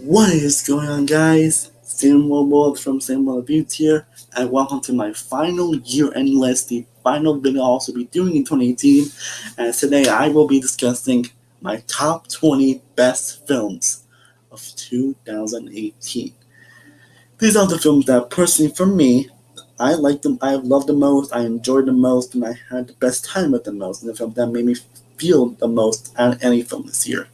What is going on, guys? Same World from Same World Reviews here, and welcome to my final year-end list, the final video I'll also be doing in 2018. And today I will be discussing my top 20 best films of 2018. These are the films that, personally, for me, I like them, I loved the most, I enjoyed the most, and I had the best time with the most, and the film that made me feel the most out of any film this year.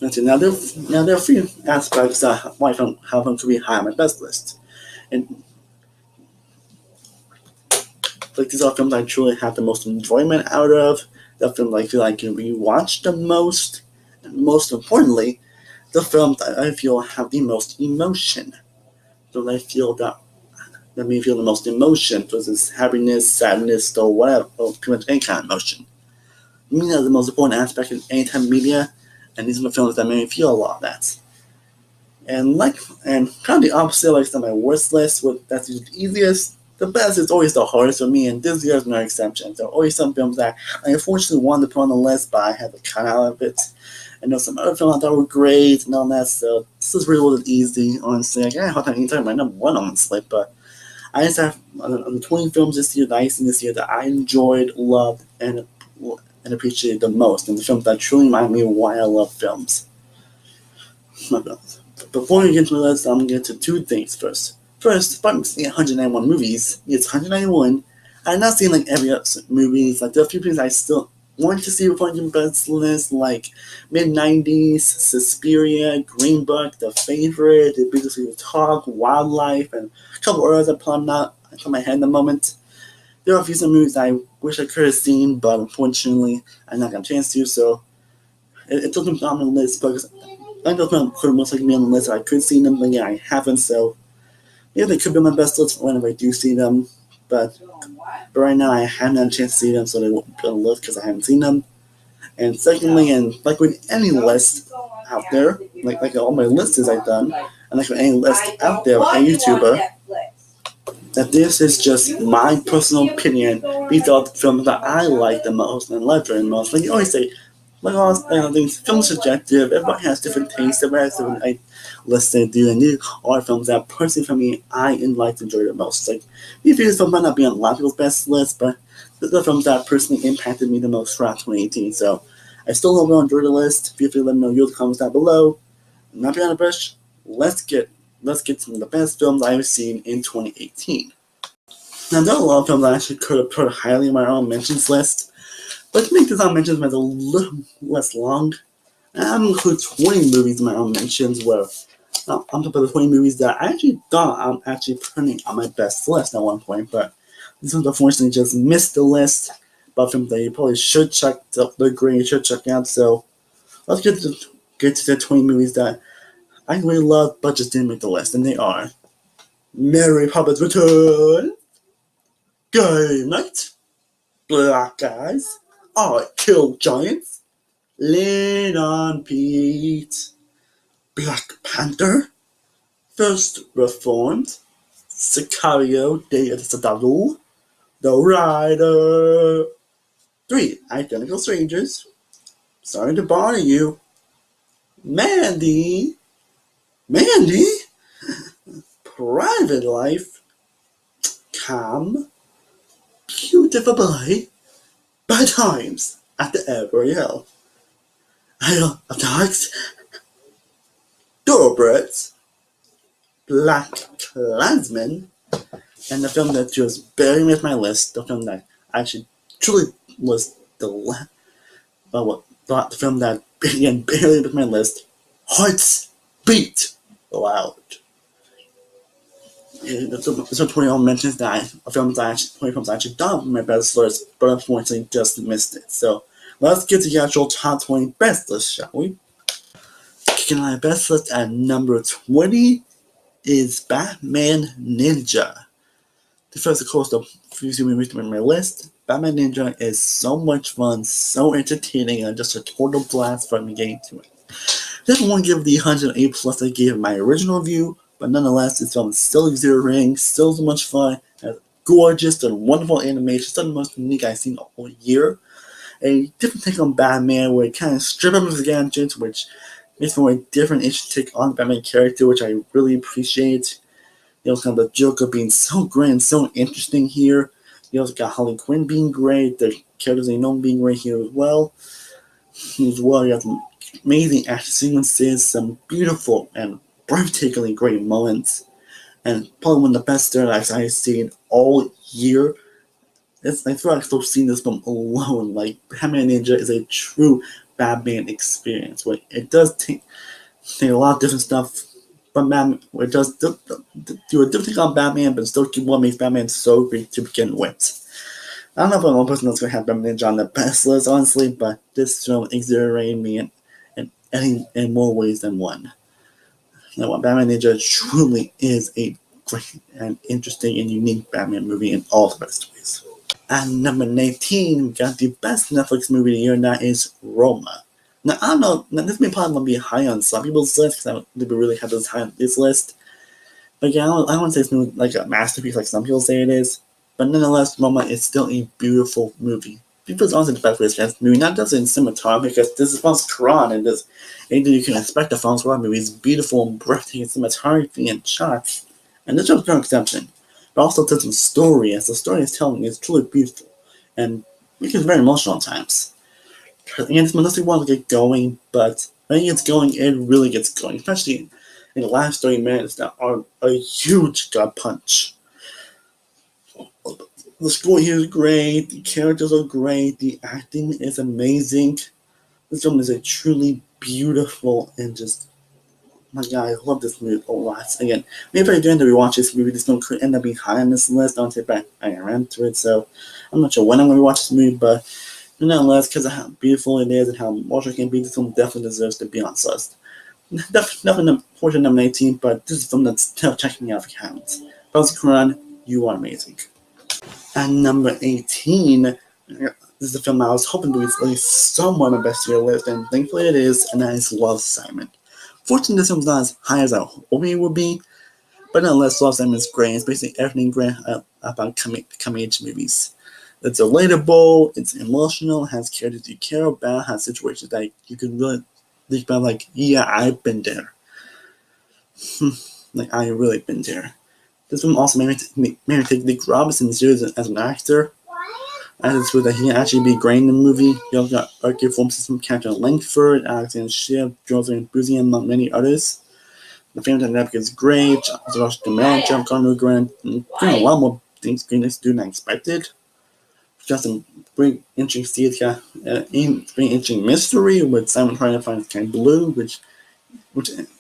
Now there are a few aspects that why film how film could be high on my best list, and like these are films I truly have the most enjoyment out of. The films I feel I can rewatch the most, and most importantly, the films that I feel have the most emotion. So I feel that me feel the most emotion, whether it's happiness, sadness, or whatever, or pretty much any kind of emotion. I mean, that's the most important aspect in any type of media, and these are the films that made me feel a lot of that. And kind of the opposite, like on my worst list, that's the easiest. The best is always the hardest for me, and this year is no exception. There are always some films that I unfortunately wanted to put on the list, but I had to cut out of it. I know some other films I thought were great and all that, so this is really wasn't easy, honestly. I got a hard time anytime my number one on the list, but I just have on the 20 films this year that I seen this year that I enjoyed, loved, and appreciated the most, and the films that truly remind me of why I love films. Before we get into the list, I'm going to get to two things first. First, if I'm seeing 191 movies, it's 191. I'm not seeing like every movies. Like there are a few things I still want to see before I get best list, like mid-90s, Suspiria, Green Book, The Favorite, The Biggest League Talk, Wildlife, and a couple others I put on my head in the moment. There are a few some movies I wish I could have seen, but unfortunately I not got a chance to, so it took them on the list because I know film could most likely be on the list. I could see them, but yeah, I haven't. So yeah, they could be on my best list whenever I do see them. But right now, I haven't had a chance to see them, so they won't be on the list because I haven't seen them. And secondly, and like with any list out there, like all my lists I've done, and like with any list out there, a YouTuber, that this is just my personal opinion. These are the films that I like the most and love the most. Like you always say, like all things, films subjective. Everybody has different tastes. Everybody has different lists they do, and these are films that personally for me I like to enjoy the most. Like these films might not be on a lot of people's best list, but these are films that personally impacted me the most throughout 2018. So I still hope you'll enjoy the list. Feel free to let me know your comments down below. Not beyond the brush. Let's get some of the best films I've seen in 2018. Now there are a lot of films I actually could have put highly on my own mentions list. But to make this on mentions a little less long, I'm going to include 20 movies in my own mentions where I'm talking about the 20 movies that I actually thought I'm actually putting on my best list at one point, but these ones unfortunately just missed the list. But films that you probably should check out, they're great, you should check out. So let's get to the 20 movies that I really love but just didn't make the list, and they are Mary Poppins Return, Game Night, Black Eyes, I Kill Giants, Lean on Pete, Black Panther, First Reformed, Sicario, Day of the Soldado, The Rider, 3 Identical Strangers, Sorry to Bother You, Mandy, Private Life, Cam, Beautiful Boy, Bad Times at the Every Hill, Isle of Dogs, Thoroughbreds, Black Klansman, and the film that just barely missed my list, the film that actually truly was the film that again barely missed my list, Hearts Beat Loud. There's some 20 mentions that films I actually thought on my best list, but unfortunately just missed it. So let's get to the actual top 20 best list, shall we? Kicking on my best list at number 20 is Batman Ninja. The first, of course, the few movies on my list. Batman Ninja is so much fun, so entertaining, and just a total blast from me getting to it. Definitely want to give the 108 plus I gave my original review, but nonetheless, this film is still exhilarating, still so much fun, has gorgeous and wonderful animation, some of the most unique I've seen all year. A different take on Batman where it kind of stripped him of his gadgets, which It's for a different interesting take on the Batman character, which I really appreciate. You also have the Joker being so great and so interesting here. You also got Harley Quinn being great, the characters they know being great here as well. You have some amazing action sequences, some beautiful and breathtakingly great moments, and probably one of the best storylines I've seen all year. I feel like I've seen this film alone. Like, Batman Ninja is a true Batman experience. Where it does take a lot of different stuff from Batman. Where it does do a different thing on Batman, but still keep what makes Batman so great to begin with. I don't know if I'm one person that's going to have Batman Ninja on the best list, honestly, but this film exhilarated me in more ways than one. You know what? Batman Ninja truly is a great and interesting and unique Batman movie in all the best ways. And number 19, we got the best Netflix movie of the year, and that is Roma. Now, I don't know, now, this may probably be high on some people's list, because I don't think we really have this high on this list. But yeah, I don't want to say it's movie like a masterpiece like some people say it is. But nonetheless, Roma is still a beautiful movie. People's honestly the best way to describe this movie, not just in cinematography, because this is Franz Quran, and there's anything you can expect of Franz Quran movie is beautiful and breathtaking cinematography and shots. And this was no exception. But also tells some story, as the story is telling is truly beautiful. And it is very emotional at times. And it's Melissa wants to get going, but when it gets going, it really gets going. Especially in the last 30 minutes that are a huge gut punch. The story here is great, the characters are great, the acting is amazing. This film is a truly beautiful and just, my god, I love this movie a lot. Again, maybe if I do end up rewatch this movie, this film could end up being high on this list. I don't say back I ran to it, so I'm not sure when I'm going to rewatch this movie, but nonetheless, because of how beautiful it is and how emotional it can be, this film definitely deserves to be on this list. Definitely fortunate number 18, but this is a film that's still checking me out if you haven't. Franz Quran, you are amazing. And number 18, this is the film I was hoping to be at least somewhat on the best year list, and thankfully it is, and that is Love, Simon. Fortunately, this film's not as high as I hoped it would be, but nonetheless, Love, Simon is great. It's basically everything great about coming-age movies. It's relatable, it's emotional, it has characters you care about, has situations that you can really think about, like, yeah, I've been there. Like, I've really been there. This film also made me take Nick Robinson seriously as an actor. I just feel that he can actually be great in the movie. You also got Arcade Form System Captain Langford, Alexander Shipp, Joseph Buzzi, among many others. The family dynamic is great. Josh Duhamel, John Connor, Grant, doing a lot more things greatness than I expected. Got some great interesting scenes. Got very interesting mystery with Simon trying to find King Blue, which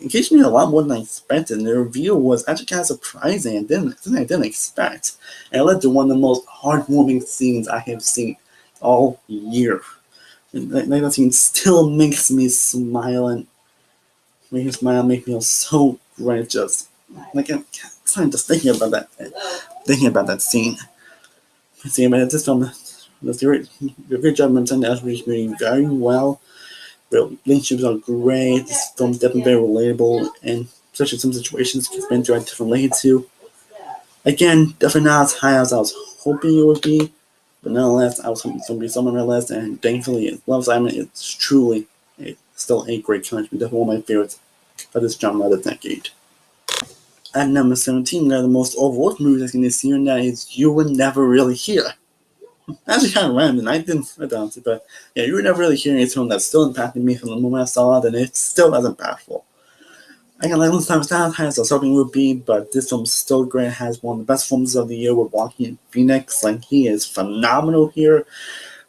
engaged me a lot more than I expected. And the review was actually kind of surprising and something I didn't expect. And it led to one of the most heartwarming scenes I have seen all year. And that scene still makes me smile and make me feel so great. Just like I'm just thinking about that scene. See, but this film does a great job maintaining the LGBT community very well. The relationships are great. This film's definitely very relatable, and especially some situations it's been through I can relate to. Again, definitely not as high as I was hoping it would be, but nonetheless, I was hoping it's going to be somewhere on my list, and thankfully, Love, Simon is truly still a great country. Definitely one of my favorites of this genre of the decade. At number 17, we have the most overlooked movie I've seen this year, and that is You Were Never Really Here. Actually, kind of random. I don't, but yeah, You Were Never Really Here is a film that still impacted me from the moment I saw it, and it still as impactful. Again, like this time, it's not as high as I was hoping it would be, but this film's still great. It has one of the best films of the year with Joaquin Phoenix. Like, he is phenomenal here.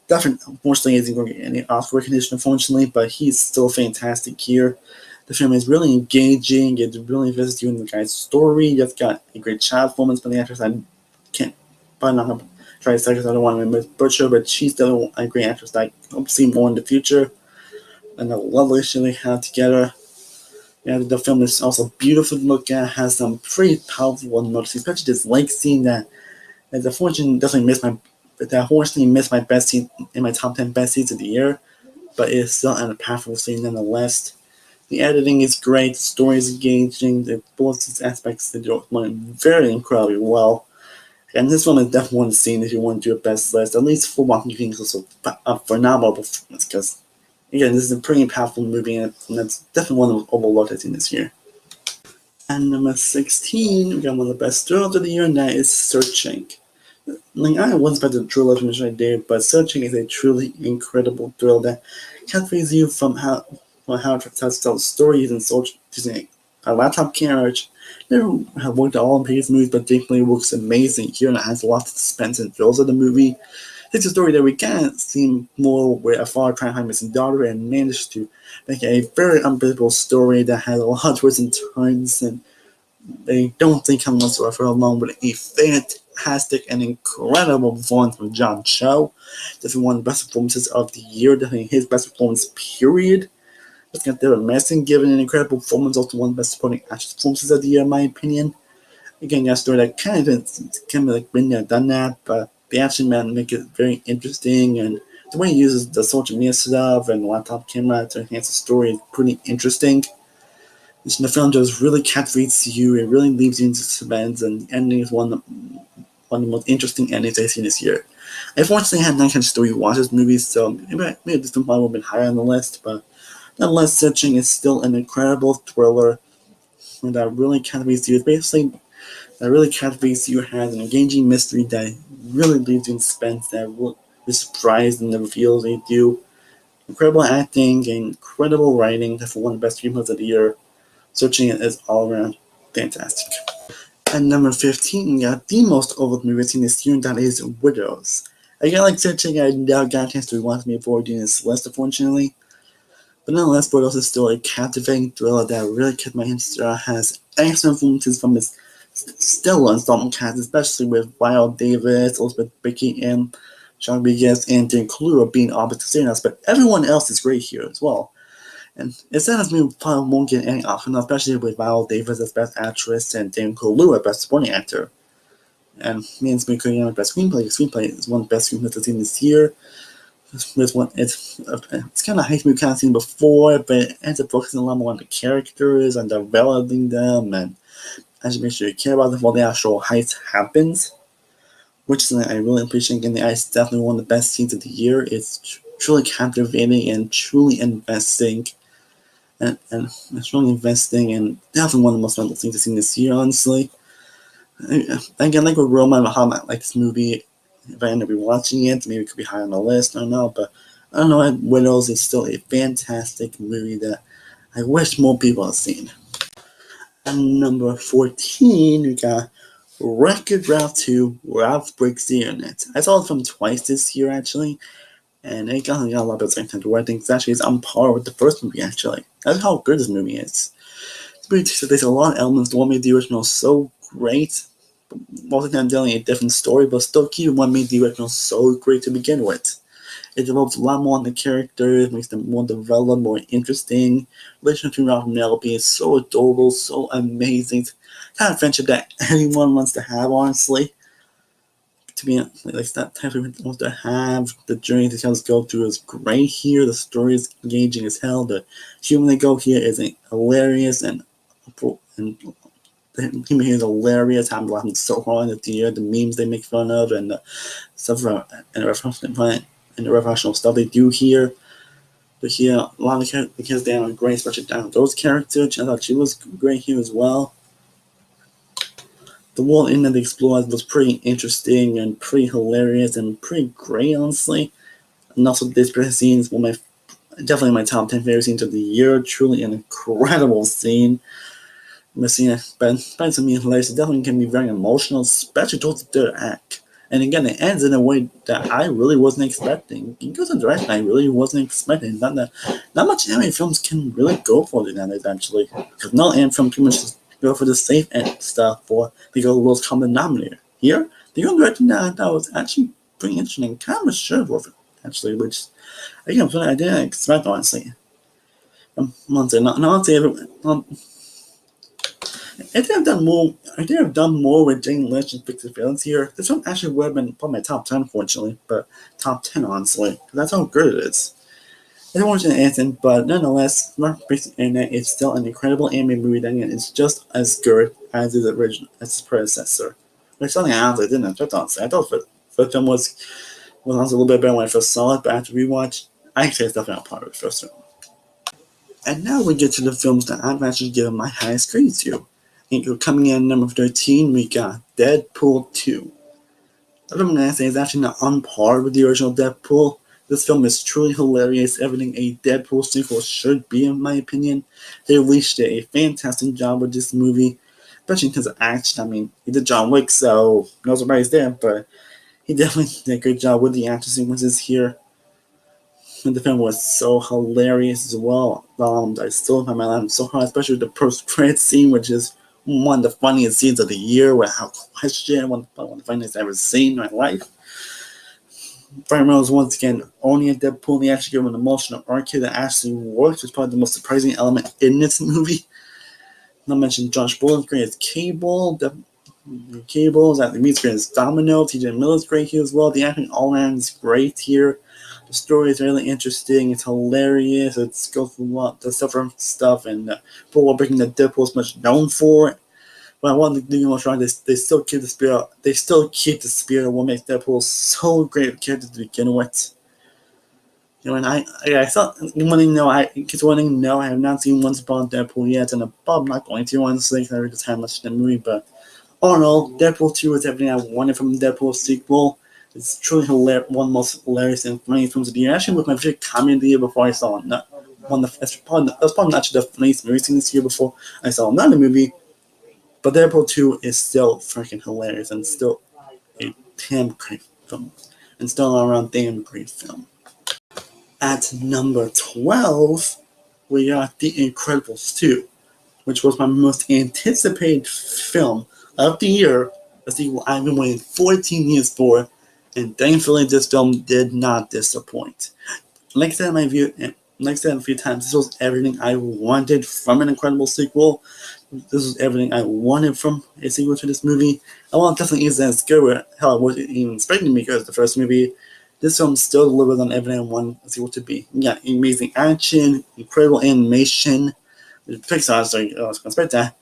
Definitely, unfortunately, isn't going to get any Oscar recognition, unfortunately, but he's still fantastic here. The film is really engaging. It really invests you in the guy's story. You've got a great child performance by the actress. I can't, probably not going to try to say because I don't want to butcher, but she's still a great actress that I hope to see more in the future. And the lovely relationship they have together. Yeah, the film is also beautiful to look at. Has some pretty powerful emotions, especially this lake scene that unfortunately missed my best scene in my top 10 best scenes of the year, but it's still an impactful scene nonetheless. The editing is great, the story is engaging, the both aspects they do very incredibly well. And this one is definitely one scene if you want to do a best list, at least for Joaquin Phoenix, a phenomenal performance, because Again, this is a pretty powerful movie, and that's definitely one of the overlooked I've seen this year. And number 16, we got one of the best thrillers of the year, and that is Searching. Like, I wasn't expecting the thriller finish I did, but Searching is a truly incredible thrill that captivates you from how it tells the story using a laptop camera, which never have worked at all in previous movies, but definitely works amazing here, and it has a lot of suspense and thrills of the movie. It's a story that we can't see more where a father trying to find missing daughter and managed to make a very unbelievable story that has a lot of twists and turns, and they don't think come whatsoever, along with a fantastic and incredible performance from John Cho. Definitely one of the best performances of the year, definitely his best performance, period. Let's get David Madsen given an incredible performance, also one of the best supporting actress performances of the year, in my opinion. Again, a story that kind of like been there, done that, but the action man make it very interesting, and the way he uses the social media stuff and the laptop camera to enhance the story is pretty interesting. The film just really captivates you. It really leaves you in suspense, and the ending is one of the most interesting endings I've seen this year. I unfortunately had not catch to rewatch this movie, so maybe this film probably would have been higher on the list, but nonetheless, Searching is still an incredible thriller that really captivates you. It's basically that really captivates you, has an engaging mystery that really leaves you in suspense, that will be surprised in the reveals they do. Incredible acting, incredible writing, for one of the best screenplays of the year. Searching it is all around fantastic. And number 15, we got the most overlooked movie I've seen this year, and that is Widows. Again, like Searching, I now got a chance to rewatch me before doing this list, unfortunately. But nonetheless, Widows is still a captivating thriller that really kept my interest. Has excellent performances from its stellar ensemble cast, especially with Viola Davis, Elizabeth Bickey, and Sean Rodriguez, and Dan Kaluuya being opposite Stardust, but everyone else is great here as well. And instead of me probably won't get any Oscar, especially with Viola Davis as Best Actress and Dan Kaluuya as Best Supporting Actor. And me and Smith Korean Best Screenplay. Screenplay is one of the best screenplays I've seen this year. It's kind of high movie kind of seen before, but it ends up focusing a lot more on the characters and developing them, and actually make sure you care about them while the actual heist happens, which is something I really appreciate. Again, it's definitely one of the best scenes of the year. It's truly captivating and truly investing. And it's really investing, and definitely one of the most memorable things I've seen this year, honestly. Again, like with Roma and Muhammad, like this movie, if I end up rewatching it, maybe it could be higher on the list, I don't know, but I don't know, Widows is still a fantastic movie that I wish more people had seen. And number 14, we got Wreck-It Ralph 2, Ralph Breaks the Internet. I saw it from twice this year, actually, and it got a lot of attention where I think actually is on par with the first movie, actually. That's how good this movie is. There's a lot of elements that what made the original so great. Most of the time telling a different story, but still keeping what made the original so great to begin with. It develops a lot more on the characters, makes them more developed, more interesting. Relationship between Ralph and Penelope is so adorable, so amazing. It's the kind of friendship that anyone wants to have, honestly. To be like that type of wants to have. The journey the tales go through is great here. The story is engaging as hell. The humor they go here is hilarious, and the humor here is hilarious. I'm laughing so hard at the memes they make fun of, and the stuff and the referential stuff they do here. But here, a lot of the kids down are great, especially down those characters. I thought she was great here as well. The world in that they explored was pretty interesting and pretty hilarious and pretty great, honestly. And also, this particular scene is definitely my top 10 favorite scenes of the year. Truly an incredible scene. The scene spends some hilarious. It definitely can be very emotional, especially towards the third act. And again, it ends in a way that I really wasn't expecting. It goes in a direction I really wasn't expecting. Not much anime films can really go for it nowadays, actually. Because no anime film pretty much just go for the safe end stuff, or they go to the lowest common denominator. Here, the young director that was actually pretty interesting and kind of mature with it, actually, which again, I didn't expect, honestly. I think I've done more. I think I've done more with Jane Lynch and Fix the Villains here. This one actually would have been probably my top 10, unfortunately, but top 10, honestly. That's how good it is. I don't want to anything, but nonetheless, Mark Fix the Internet is still an incredible anime movie that again is just as good as its its predecessor. Which something I honestly didn't expect, honestly. I thought the film was honestly a little bit better when I first saw it, but after rewatch, Actually, it's definitely not part of the first film. And now we get to the films that I've actually given my highest grade to. And coming in at number 13, we got Deadpool 2. The film I'm going to say is actually not on par with the original Deadpool. This film is truly hilarious, everything a Deadpool sequel should be, in my opinion. They released a fantastic job with this movie, especially in terms of action. I mean, he did John Wick, so no surprise there, but he definitely did a good job with the action sequences here. And the film was so hilarious as well. I still find my laugh so hard, especially with the post-credit scene, which is one of the funniest scenes of the year, without question, one of the funniest I've ever seen in my life. Ryan Reynolds once again owning a Deadpool. They actually give him an emotional arc here that actually works, which is probably the most surprising element in this movie. Not mention Josh Brolin's great as Cable. Cable, Zachary Levi's great as Domino. TJ Miller's great here as well. The acting all around is great here. The story is really interesting. It's hilarious. It goes through a lot the stuff and people breaking that Deadpool is much known for. But I want to do most wrong. They still keep the spirit. They still keep the spirit of what makes Deadpool so great of a character to begin with. You know, and I thought you want to know. I have not seen Once Upon Deadpool yet, and I'm not going to honestly because I just haven't watched the movie. But all in all, Deadpool 2 is everything I wanted from the Deadpool sequel. It's truly hilarious, one of the most hilarious and funniest films of the year. Actually, with my favorite comedy of the year before I saw that's probably not the funniest movie seen this year before I saw another movie. But Deadpool 2 is still freaking hilarious and still a damn great film. And still an around damn great film. At number 12, we got The Incredibles 2, which was my most anticipated film of the year, a sequel I've been waiting 14 years for, and thankfully this film did not disappoint. Like I said a few times, this was everything I wanted from an incredible sequel. This was everything I wanted from a sequel to this movie. I want definitely isn't as good where hell I wasn't even expecting because the first movie. This film still delivers on everything I want a sequel to be. Yeah, amazing action, incredible animation. Pixar, so I was expect that.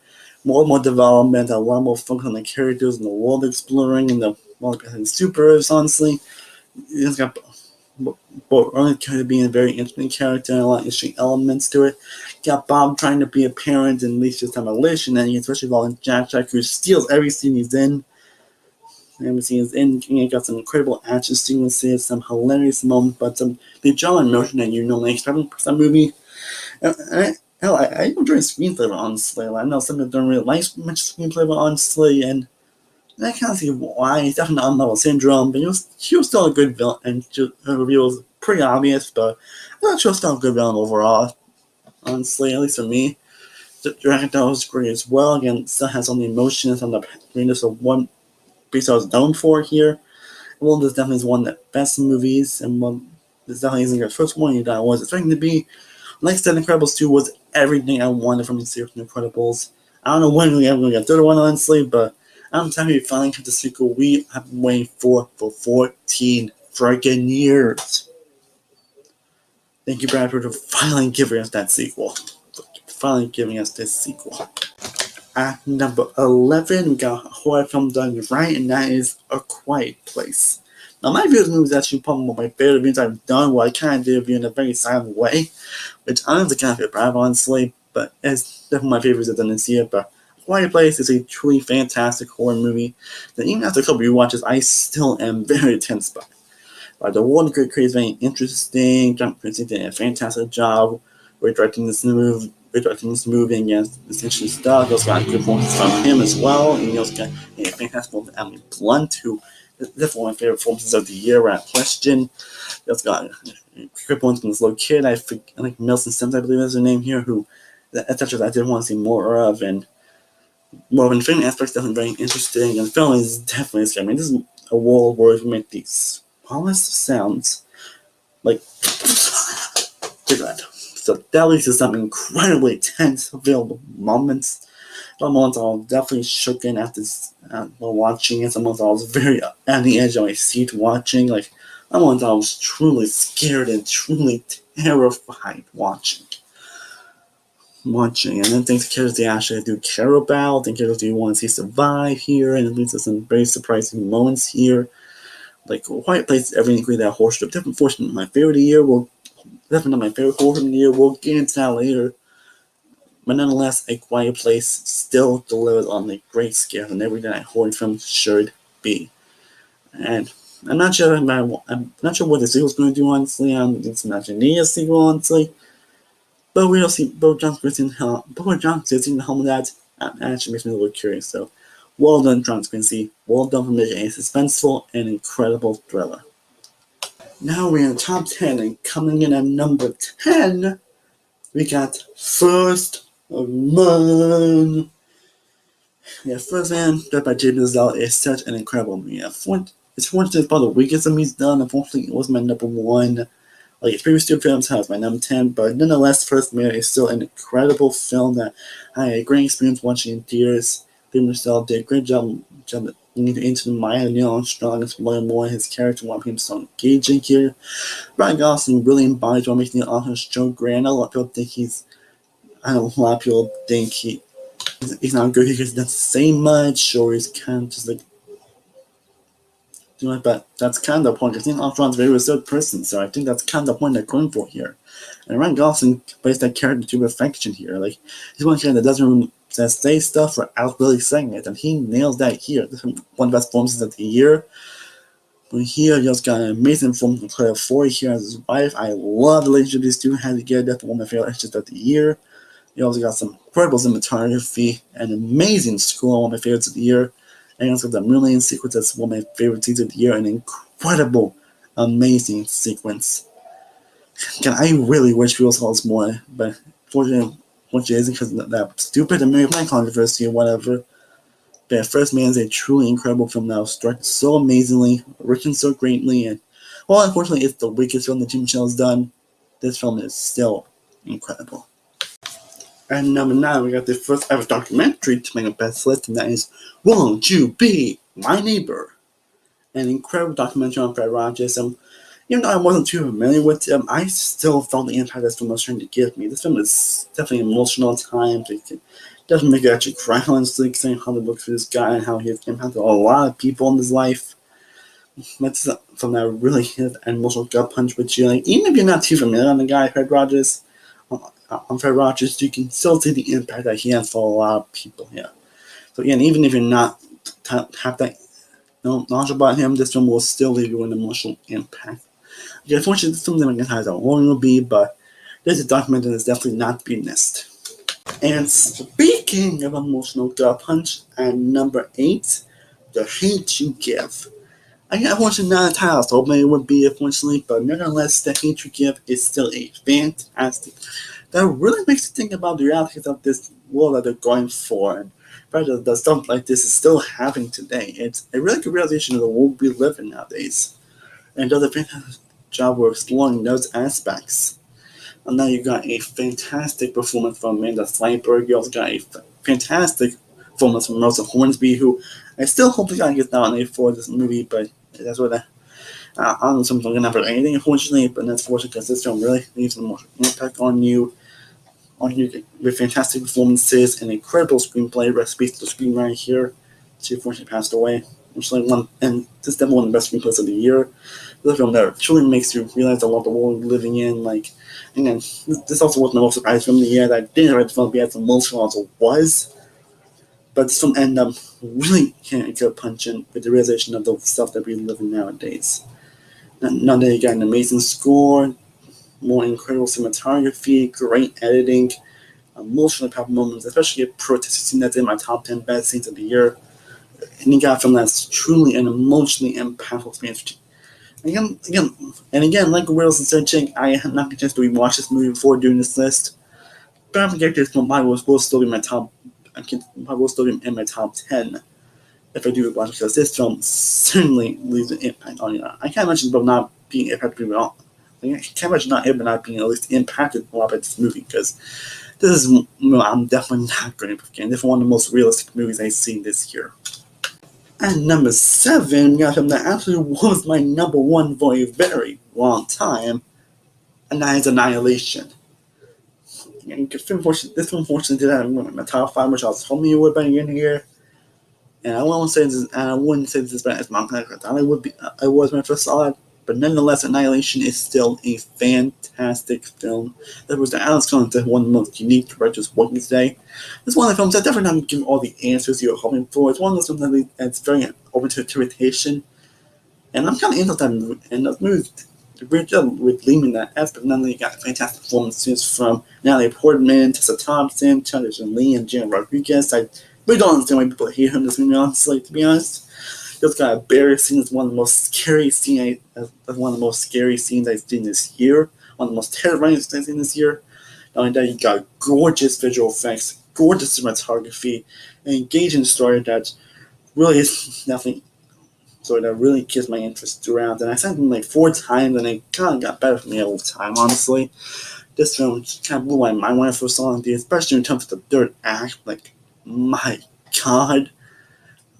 More development, a lot more focus on the characters and the world exploring and the world and supers, honestly. It's got both Early Character being a very interesting character and a lot of interesting elements to it. You got Bob trying to be a parent and leads to demolition, and especially involving Jack, who steals every scene he's in. Every scene he's in, you got some incredible action sequences, some hilarious moments, but some the drama and emotion that you normally expect from some movie. I enjoy screenplay, honestly. I know some people don't really like much screenplay, but honestly, and I can't see why. It's definitely not level syndrome, but she was still a good villain, and her reveal was pretty obvious, but I thought she was still a good villain overall, honestly, at least for me. The director was great as well. Again, still has some of the emotions on the greatness of one piece I was known for here. Well, this definitely is one of the best movies, and this definitely isn't the first one that I was expecting to be. Like I said, Incredibles 2 was everything I wanted from the series of Incredibles. I don't know when we're ever going to get the third one, honestly, but I'm happy we finally got the sequel we have been waiting for 14 freaking years. Thank you, Bradford, for finally giving us that sequel. Finally giving us this sequel. At number 11, we got a horror film done right, and that is A Quiet Place. Now, my view of this movie is actually probably one of my favorite reviews I've done, where I kind of did a review in a very silent way, which I honestly kind of feel proud of, honestly, but it's definitely my favorites I've done this year. But A Quiet Place is a truly fantastic horror movie that even after a couple rewatches, I still am very tense by. The world creates very interesting. John Krasinski did a fantastic job with directing this movie. And yes, it's interesting stuff. He also got good performances from him as well. And he also got a fantastic performance from Emily Blunt, who is definitely one of my favorite performances of the year without question. He also got a great performance from this little kid. I think Milson Sims, I believe is her name here, who etc. I did want to see more of. And more of an film aspect is definitely very interesting. And the film is definitely scary. I mean, this is a world where we make these smallest sounds like so that leads to some incredibly tense available moments. Some moments I was definitely shooken after watching it. Some moments I was very on the edge of my seat watching. Like some moments I was truly scared and truly terrified watching. And then things characters they actually do care about, and characters you want to see survive here, and it leads to some very surprising moments here. Like Quiet Place, everything including that horse trip. Definitely, fortunately, my favorite of the year will Definitely not my favorite horror from the year. We'll get into that later. But nonetheless, A Quiet Place still delivers on the great scale and everything that horror film should be. And I'm not sure what the sequel's going to do, honestly. It's not going to need a sequel, honestly. But we'll see. But John Quincy in the helm of that actually makes me a little curious. So, well done, John Quincy. Well done for making a suspenseful and incredible thriller. Now we're in the top 10, and coming in at number 10, we got First Man. Yeah, First Man, directed by J.B. Lazelle, is such an incredible movie. It's fortunately about the weakest of he's done. Unfortunately, it was my number one. Like his previous two films has my number 10, but nonetheless, First Man is still an incredible film that I had a great experience watching in theaters. J.B. Lazelle did a great job into the mind of Neil Armstrong and learn more of his character while being so engaging here. Ryan Gosling really embodies what makes Neil Armstrong great. A lot of people think he's not good because he doesn't say much, or he's kind of just like doing it, but that's kind of the point. I think Armstrong's a very reserved person, so I think that's kind of the point they're going for here. And Ryan Gosling plays that character to perfection here. Like, he's one character that doesn't really say stuff without really saying it, and he nails that here. This is one of the best performances of the year. But here, he also got an amazing film from Claire Foy here as his wife. I love the relationship these two had together. That's one of my favorite actors of the year. He also got some incredible cinematography and amazing score, one of my favorites of the year. And he also got the Merlin sequence, that's one of my favorite scenes of the year, an incredible, amazing sequence. Again, I really wish we saw this more, but fortunately it isn't because of that stupid American controversy or whatever. But First Man is a truly incredible film that was directed so amazingly, written so greatly, and while unfortunately it's the weakest film that Jim Chill's done, this film is still incredible. And number 9, we got the first ever documentary to make a best list, and that is Won't You Be My Neighbor? An incredible documentary on Fred Rogers. Even though I wasn't too familiar with him, I still felt the impact this film was trying to give me. This film is definitely emotional at times. It doesn't make you actually cry, honestly, saying how to look for this guy and how he has impacted a lot of people in his life. That's something that really hit an emotional gut punch with you. Like, even if you're not too familiar on the guy, Fred Rogers, you can still see the impact that he has for a lot of people here. So again, even if you're not have that knowledge about him, this film will still leave you an emotional impact. Okay, unfortunately, this film never has a long will be, but this is a documentary that's definitely not to be missed. And speaking of emotional gut punch, at number 8, The Hate You Give. Again, unfortunately, not a title I was hoping it would be, unfortunately, but nonetheless, The Hate You Give is still a fantastic. That really makes you think about the realities of this world that they're going for, and the stuff like this is still happening today. It's a really good realization of the world we live in nowadays, and does a fantastic job of exploring those aspects. And now you got a fantastic performance from Amanda Seyfried. You also got a fantastic performance from Rosa Hornsby, who I still hope the guy gets nominated for this movie, but that's what I don't know if I'm going to have anything, unfortunately, but that's fortunate because this film really leaves an emotional impact on you with fantastic performances and incredible screenplay. Recipe to the screenwriter here. She unfortunately passed away. And this is definitely one of the best screenplays of the year. This film that truly makes you realize a lot of the world we're living in. Like, and then this also wasn't the most surprising film of the year. That I didn't read the film be as emotional as it was. But this film ended up really hitting a good punch in with the realization of the stuff that we live in nowadays. Now that you got an amazing score, more incredible cinematography, great editing, emotional powerful moments, especially a protest scene that's in my top 10 best scenes of the year. And you got a film that's truly an emotionally impactful experience. Again, like Wheels and Searching, I have not had a chance to rewatch this movie before doing this list. But I'm going to this film, I will still be in my top 10 if I do rewatch it, because this film certainly leaves an impact on you. I can't imagine about not being impacted at all. I can't imagine not being at least impacted a lot by this movie, because this is, I'm definitely not going to forget. This is one of the most realistic movies I've seen this year. And number 7, we got a film that actually was my number 1 for a very long time, and that is Annihilation. This film unfortunately did that in my top 5, which I was hoping it would be in here. And I wouldn't say this is better as Mount Connect. I thought it was my first saw it, but nonetheless, Annihilation is still a fantastic film. That was the Alex Cohen, one of the most unique directors working today. It's one of the films that definitely not give all the answers you're hoping for. It's one of those films that's very open to interpretation, and I'm kind of into that movie. Great job with leaving that aspect. Not only got fantastic performances from Natalie Portman, Tessa Thompson, Chandler Lee, and Jenna Rodriguez. I really don't understand why people hate him in this movie, honestly, to be honest. It's got a barrier scene as one of the most scary scenes I've seen this year. One of the most terrifying scenes I've seen this year. Not only that, you got gorgeous visual effects, gorgeous cinematography, an engaging story that really is nothing. So that really keeps my interest throughout. And I saw it like 4 times, and it kind of got better for me all the time, honestly. This film kind of blew my mind when I first saw it, especially in terms of the third act. Like, my god.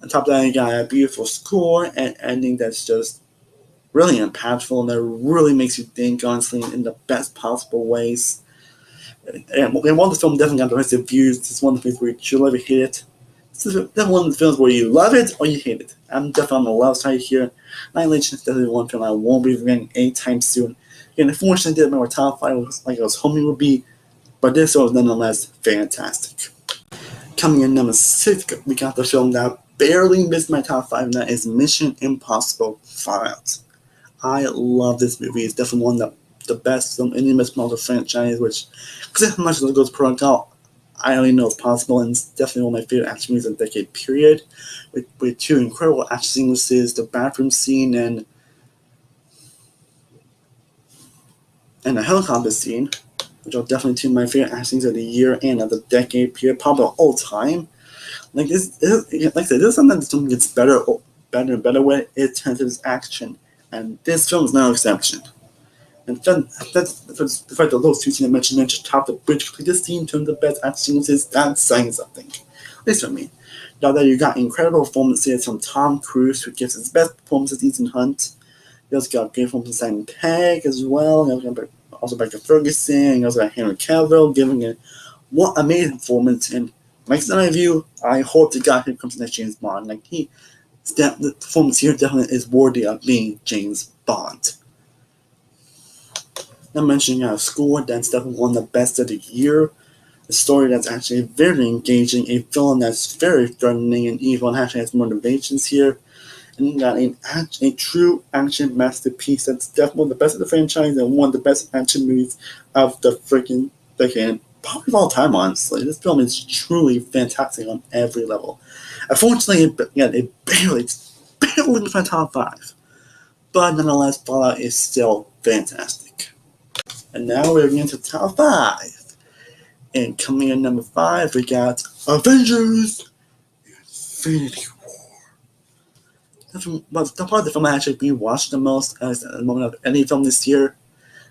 On top of that, you got a beautiful score and ending that's just really impactful, and that really makes you think, honestly, in the best possible ways. And while the film definitely got the best reviews, it's one of the things where you should ever hate it. This is definitely one of the films where you love it or you hate it. I'm definitely on the love side here. Annihilation is definitely one film I won't be reviewing anytime soon. And unfortunately, I didn't know our top 5 like I was hoping it would be, but this was nonetheless fantastic. Coming in number 6, we got the film that barely missed my top 5, and that is Mission Impossible Fallout. I love this movie. It's definitely one of the best film in the Mission Impossible franchise, which, because how much it goes per out, I only know it's possible, and it's definitely one of my favorite action movies of the decade period, with 2 incredible action sequences, the bathroom scene, and the helicopter scene, which are definitely 2 of my favorite action scenes of the year and of the decade period, probably of all time. Like I said, this is something that film gets better and better with in terms of its action, and this film is no exception. And that's the fact that those 2 scenes I mentioned top the bridge. This scene in terms of best action sequences, that's saying something. At least for me. Now that you got incredible performances from Tom Cruise, who gives his best performance as Ethan Hunt. You also got great performances from Simon Pegg as well. You also Becca Ferguson. You also got Henry Cavill giving it what amazing performance. And like I review, I hope to God here comes next James Bond. Like the performance here definitely is worthy of being James Bond. Not mentioning a score that's definitely one of the best of the year. A story that's actually very engaging, a film that's very threatening and evil and actually has motivations here. And you got a true action masterpiece that's definitely one of the best of the franchise and one of the best action movies of the freaking decade. Probably of all time, honestly. This film is truly fantastic on every level. Unfortunately, it barely missed my top 5. But nonetheless, Fallout is still fantastic. And now we're getting to top 5. And coming in number 5, we got Avengers Infinity War. But the part of the film I actually rewatched the most at the moment of any film this year.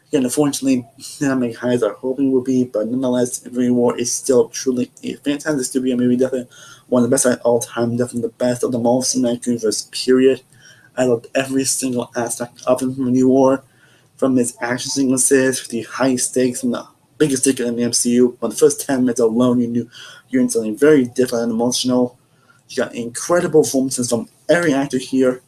Again, unfortunately, not many high as I hoping it would be, but nonetheless, Infinity War is still truly a fantastic studio movie. Definitely one of the best at all time. Definitely the best of the Marvel Cinematic Universe, period. I loved every single aspect of Infinity War, from its action sequences, the high stakes, and the biggest ticket in the MCU. On the first 10 minutes alone, you knew you're in something very different and emotional. You got incredible performances from every actor here.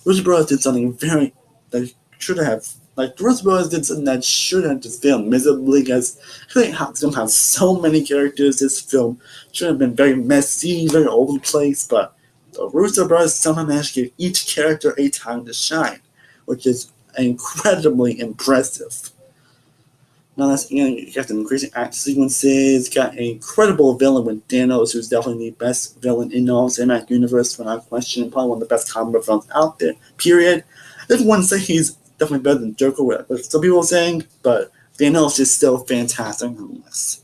Russo Brothers did something very that should have. Like, the Russo Brothers did something that should have just failed miserably, because this film has so many characters. This film should have been very messy, very all over the place, but the Russo Brothers somehow managed to give each character a time to shine, which is incredibly impressive. Now, that's, you got some increasing action sequences, got an incredible villain with Thanos, who's definitely the best villain in the cinematic universe, without question, probably one of the best comic book films out there, period. Everyone say he's definitely better than Joker, what some people are saying, but Thanos is still fantastic nonetheless.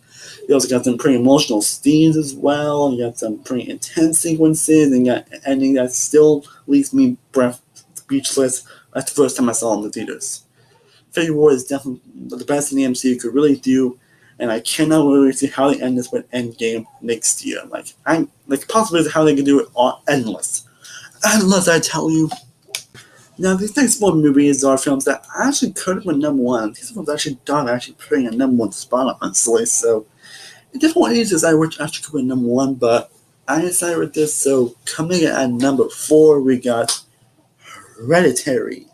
You also got some pretty emotional scenes as well. You got some pretty intense sequences, and you got an ending that still leaves me speechless. That's the first time I saw it in the theaters. Infinity War is definitely the best in the MCU could really do, and I cannot really see how they end this with Endgame next year. Possibilities how they can do it are endless. Endless, I tell you. Now, these next 4 movies are films that actually could have been number 1. These films actually done actually putting a number 1 spot, honestly. So, in different ways, decided which actually could be number 1, but I decided with this. So, coming in at number 4, we got Hereditary.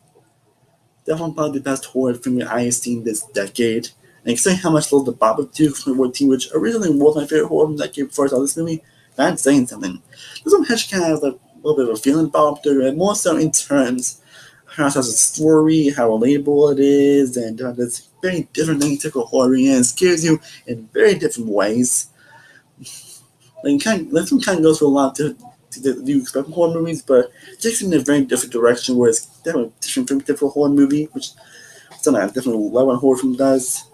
Definitely probably the best horror film I've seen this decade. And considering how much I love the Babadook from 2014, which originally was my favorite horror from the decade before I saw this movie, that's saying something. This one actually kind of has a little bit of a feeling about Babadook, and more so in terms of how it tells a story, how relatable it is, and it's very different than typical horror, and it scares you in very different ways. This one kind of goes for a lot of you expect from horror movies, but it takes it in a very different direction, where it's definitely different from typical horror movie, which something I definitely love what a horror film does.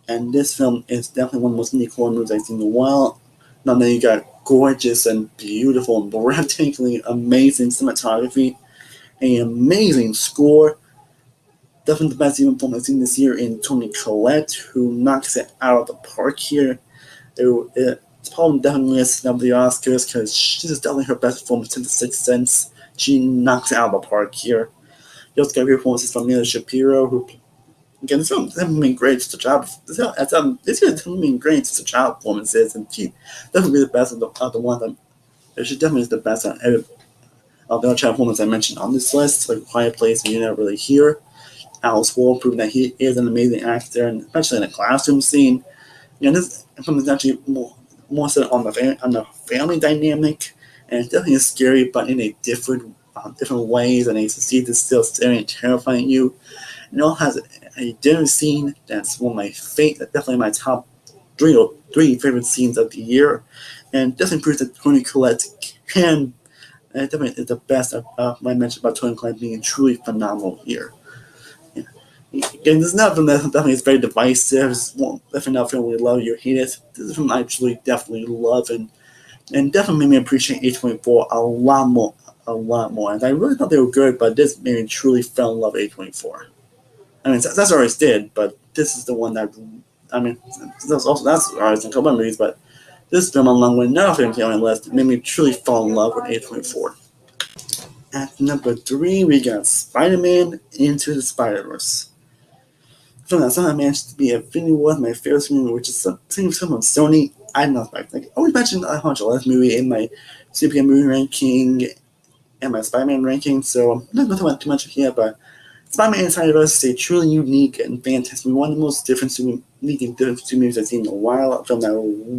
And this film is definitely one of the most unique horror movies I've seen in a while. Not only you got gorgeous and beautiful and breathtakingly amazing cinematography, an amazing score. Definitely the best even film I've seen this year in Toni Collette, who knocks it out of the park here. It's probably definitely a snub of the Oscars because this is definitely her best performance since The Sixth Sense. She knocks it out of the park here. You also got performances from Mila Shapiro, who again, this film hasn't been great. Just a job. This year hasn't been great. Just a job performances, and she definitely the best of the one. She definitely is the best of the child performance I mentioned on this list. Like Quiet Place, You're Not Really Here. Alice Ward proved that he is an amazing actor, and especially in the classroom scene. This film is actually more so on the family dynamic, and it's definitely scary, but in a different ways, and it succeeds in still staring and terrifying you. It all has a dinner scene that's one of my definitely my top three favorite scenes of the year, and definitely proves that Toni Collette can. Definitely is the best of my mention about Toni Collette being truly phenomenal here. Yeah. Again, this is not a film that definitely is very divisive. It's definitely not a film we love you or hate it. This is a film I truly definitely love, and definitely made me appreciate A24 a lot more. A lot more. And I really thought they were good, but this made me truly fell in love with A24. I mean, that's always did, but this is the one that, I mean, that's always in a couple of movies, but this film, along with another film on my list, made me truly fall in love with A24. At number 3, we got Spider-Man Into the Spider-Verse. Film that somehow managed to be Infinity War, my favorite movie, which is something from Sony. I don't know, I always mentioned I watched a lot of movie in my superhero movie ranking and my Spider-Man ranking, so I'm not going to talk about too much here, but Spider-Man Inside of Us is a truly unique and fantastic, one of the most unique and different movies I've seen in a while. A film that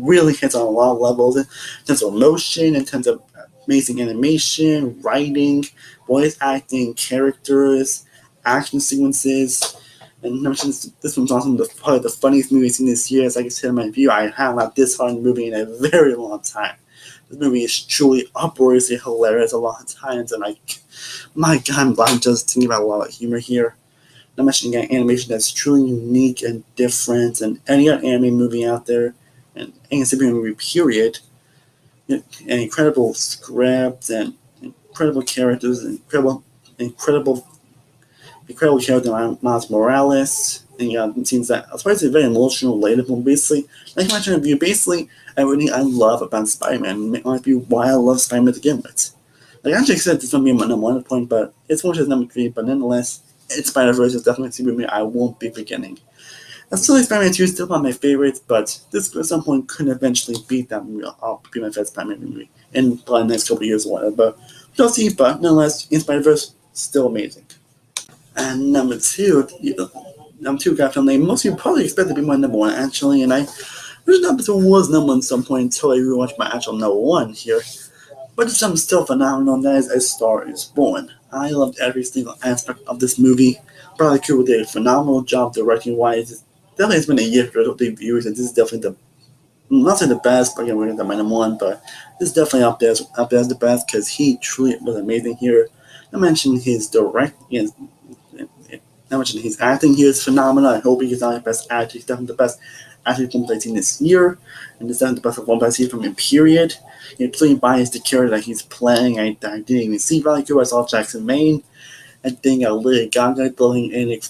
really hits on a lot of levels in terms of emotion, in terms of amazing animation, writing, voice acting, characters, action sequences. And this one's also probably the funniest movie I've seen this year. As I can say in my review, I haven't laughed this hard in a movie in a very long time. This movie is truly uproariously hilarious a lot of times, and my God, I'm just thinking about a lot of humor here. Not mentioning an animation that's truly unique and different than any other anime movie out there, and any superhero movie, period. And incredible scripts and incredible characters, incredible character Miles Morales. And scenes that are surprisingly very emotional, relatable. Basically, like I mentioned in review, basically everything I love about Spider-Man might be why I love Spider-Man to begin with. Like I actually said this might be my number 1 point, but it's more just number 3. But nonetheless, it's Spider-Verse is definitely a super movie I won't be forgetting. And still, Spider-Man 2 is still one of my favorites, but this at some point could eventually beat that movie. I'll be my favorite Spider-Man movie in probably the next couple of years or whatever. But we'll see. But nonetheless, in Spider-Verse, still amazing. And number 2, got a film that most people probably expect to be my number 1 actually, and this episode was number 1 at some point until I rewatched my actual number 1 here. But it's something still phenomenal, and that is A Star Is Born. I loved every single aspect of this movie. Bradley Cooper did a phenomenal job directing wise. Definitely has been a year for the viewers, and this is definitely not saying the best, but again, we're going to my number 1, but this is definitely up there as the best because he truly was amazing here. I mentioned his I mentioned his acting here is phenomenal. I hope he's not the best actor. He's definitely the best actor performance I've seen this year, and this is definitely the best performance I've seen from him, period. Truly buys the character that he's playing. I didn't even see Valley Cooper. I saw Jackson Maine. I think Lady Gaga throwing in a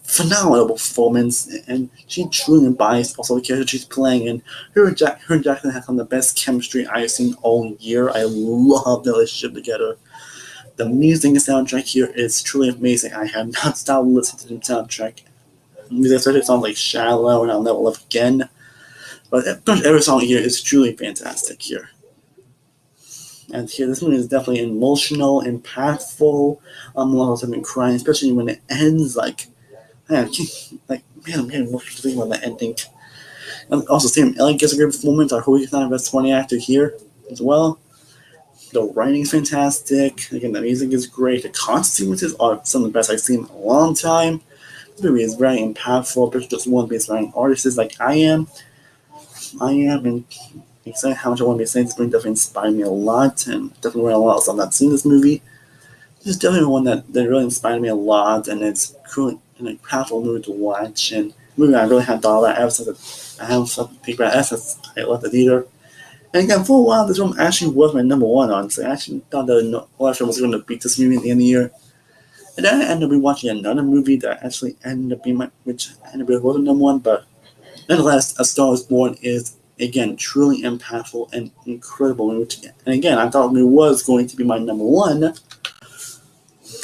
phenomenal performance, and she truly embodies also the character she's playing. And her and Jackson have some of the best chemistry I've seen all year. I love the relationship together. The music and soundtrack here is truly amazing. I have not stopped listening to the soundtrack. Especially songs like Shallow and I'll Never Love Again. But pretty much every song here is truly fantastic here. And here, this movie is definitely emotional, impactful. A lot of time crying, especially when it ends. Man, I'm getting emotional to think about the ending. And also, Sam Elliott gets a great performance. I hope he's not the best funny actor here as well. The writing's fantastic. Again, the music is great. The concert sequences are some of the best I've seen in a long time. This movie is very impactful, especially just one based on artists like I am. And excited how much I want to be saying. This movie definitely inspired me a lot, and definitely learned a lot since I've not seen this movie. This is definitely one that really inspired me a lot, and it's truly an impactful movie to watch. And a movie I really had thought about ever since I haven't think about ever since I left the theater. And again, for a while, this film actually was my number one, honestly. I actually thought that Horror Film was going to beat this movie at the end of the year. And then I ended up rewatching another movie that actually ended up being which ended up wasn't number one, but nonetheless, A Star Is Born is, again, truly impactful and incredible. And again, I thought it was going to be my number one.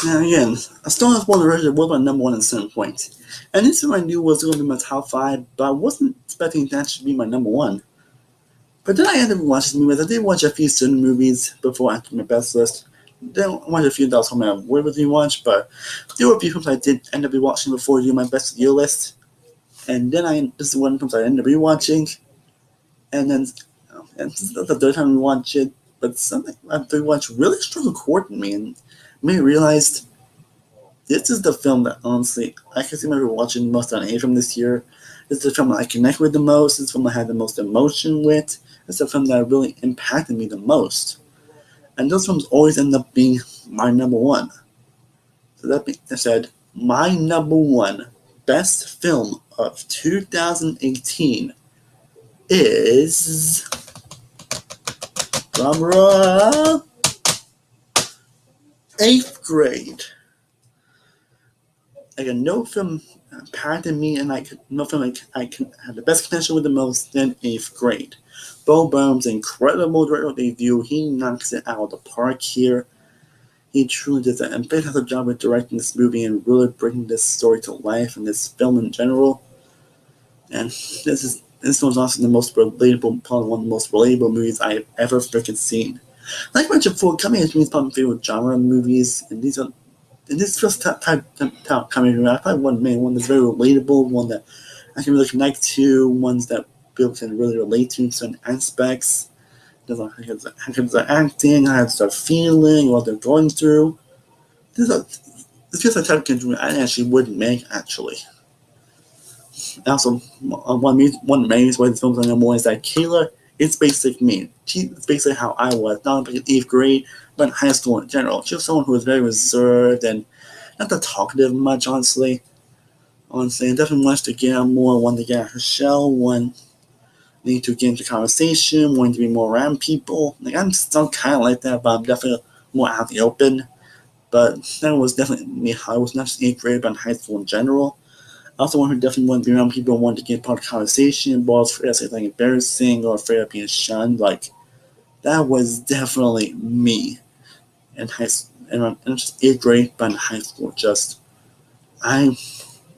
And again, A Star Is Born originally was my number one at some point. And this one I knew was going to be my top five, but I wasn't expecting that to be my number one. But then I ended up watching movies. I did watch a few certain movies before I did my best list. Then I watched a few that was something I would really watch, but there were a few films I did end up watching before doing my best year list. And then this is one films I ended up rewatching. And then and this is the third time we watched it, but something I rewatched really struck a chord in me and made me realize this is the film that honestly I can see myself watching most on A from this year. This is the film that I connect with the most. This is the film I had the most emotion with. It's the film that really impacted me the most. And those films always end up being my number one. So that being said, my number one best film of 2018 is drumroll, 8th Grade. Again, no film impacted me, and no film I can have the best connection with the most than 8th Grade. Bo Burnham's incredible director debut. He knocks it out of the park here. He truly does a fantastic job of directing this movie and really bringing this story to life and this film in general. And this was also the most relatable, probably one of the most relatable movies I've ever freaking seen. Like I mentioned before, comedy is probably my favorite genre of movies, and this first type comedy movie, I probably one that's very relatable, one that I can really connect to, ones that people can really relate to in certain aspects. How they're acting, how they're feeling, what they're going through. This feels like type of movie I actually would make, actually. Also, one of the main reasons films are number one is that Kayla is basically me. It's basically how I was, not in 8th grade, but in high school in general. She was someone who was very reserved and not that talkative much, honestly. And definitely wants to get out more, wanted to get out her shell, need to get into conversation, wanting to be more around people. I'm still kind of like that, but I'm definitely more out in the open. But that was definitely me. I was not just 8th grade, but in high school in general. I also want who definitely wanted to be around people and wanted to get part of the conversation, but was afraid of something embarrassing or afraid of being shunned. That was definitely me in high school. And just 8th grade, but in high school,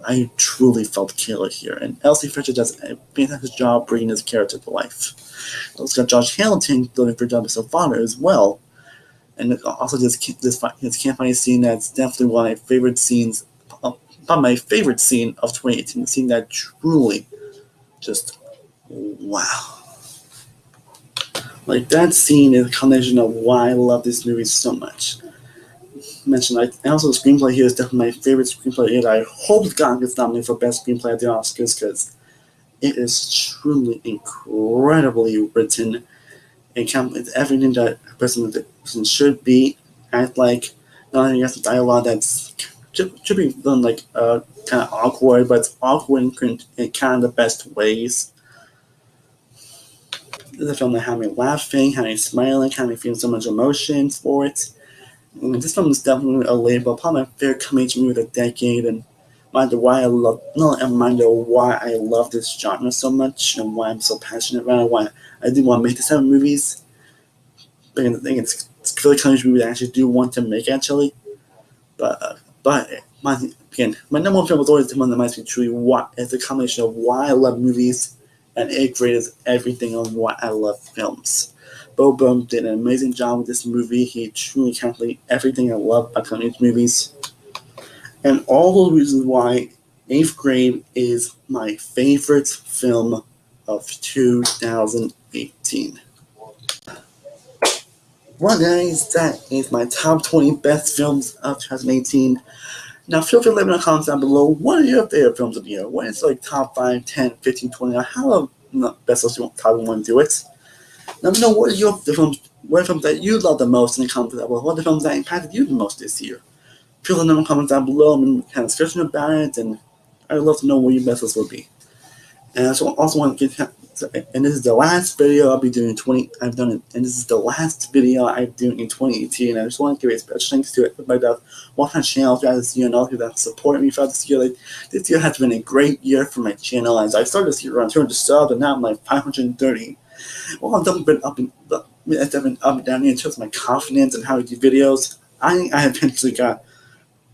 I truly felt Kayla here, and Elsie Fisher does a fantastic job bringing this character to life. Also got Josh Hamilton doing a great job as her father as well, and also this campfire scene that's definitely one of my favorite scenes, probably my favorite scene of 2018. The scene that truly, just wow. That scene is a combination of why I love this movie so much. Mentioned, and also the screenplay here is definitely my favorite screenplay yet. I hope God gets nominated for best screenplay at the Oscars because it is truly incredibly written. It's everything that a person should be. Act like not only has the dialogue that's should be done kind of awkward, but it's awkward in kind of the best ways. This is a film that had me laughing, had me smiling, had me feeling so much emotions for it. This film is definitely a label, probably my favorite comedy movie of the decade, and reminder why I love this genre so much and why I'm so passionate about it. Why I do want to make this type of movies. But I think it's really comedy movie that I actually do want to make actually. But my number one film was always the one that reminds me truly what it's a combination of why I love movies and 8th grade is everything on why I love films. Bo Burnham did an amazing job with this movie. He truly encapsulated everything I love about coming movies. And all the reasons why 8th Grade is my favorite film of 2018. Well guys, that is my top 20 best films of 2018. Now feel free to let me know in the comments down below, what are your favorite films of the year? What is like top 5, 10, 15, 20, or how best of you want to do it? Let me know what are your films, what are films that you love the most in the comments below. What are the films that impacted you the most this year? Feel free to let me know in the comments down below and kind of discussion about it, and I'd love to know what your best list would be. And I also want to get, and this is the last video I'll be doing and this is the last video I'm doing in 2018. I just want to give a special thanks to everybody that watched my channel throughout this year and all of you that supported me throughout this year. Like, this year has been a great year for my channel. As I started this year around 200 subs, and now I'm like 530. Well, I've definitely been up and down in terms of my confidence and how I do videos. I eventually got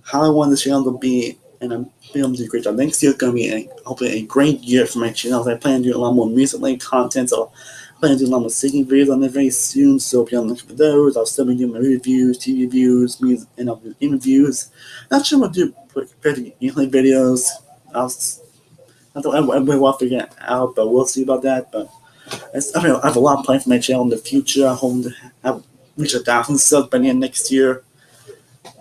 how I want this channel to be, and I'm able to do a great job. Next year is going to be hopefully a great year for my channel. I plan to do a lot more music-related content, so I plan to do a lot more singing videos on it very soon, so be on the lookout for those. I'll still be doing my reviews, TV reviews, music, and I'll do interviews. Not sure what to do compared to gameplay videos. I will figure it out, but we'll see about that. But I have a lot of plans for my channel in the future. I hope to reach 1,000 subs by the end of next year.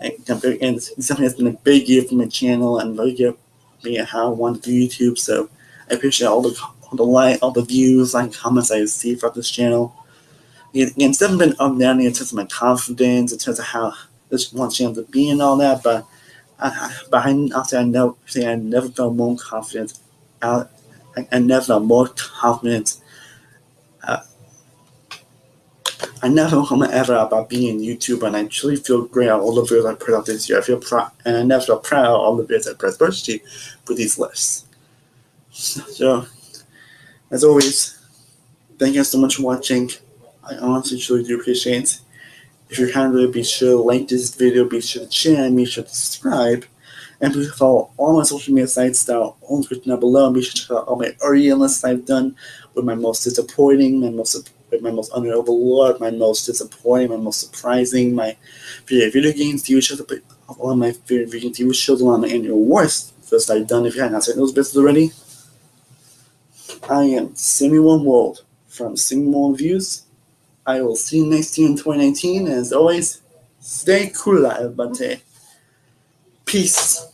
And this definitely has been a big year for my channel and very good for how I want to do YouTube. So I appreciate all the views, comments I receive from this channel. It's definitely been up and down in terms of my confidence, in terms of how this one channel to be and all that. But I'll say I never felt more confident. I never felt more confident. I never felt ever about being a YouTuber, and I truly feel great about all the videos I put out this year. I feel proud, and I never felt proud of all the videos I put, especially for these lists. So, as always, thank you so much for watching. I honestly truly do appreciate it. If you haven't really, be sure to like this video, be sure to share, and be sure to subscribe. And please follow all my social media sites that are all description down below. And be sure to check out all my veryyy lists I've done with my most disappointing, my most underoverlooked, my most disappointing, my most surprising, my favorite video games, TV shows, all of my favorite video games, TV shows, along my annual awards lists I've done. If you haven't seen those bits already, I am veryyy from veryyy. I will see you next year in 2019. And as always, stay cool, everybody. Peace.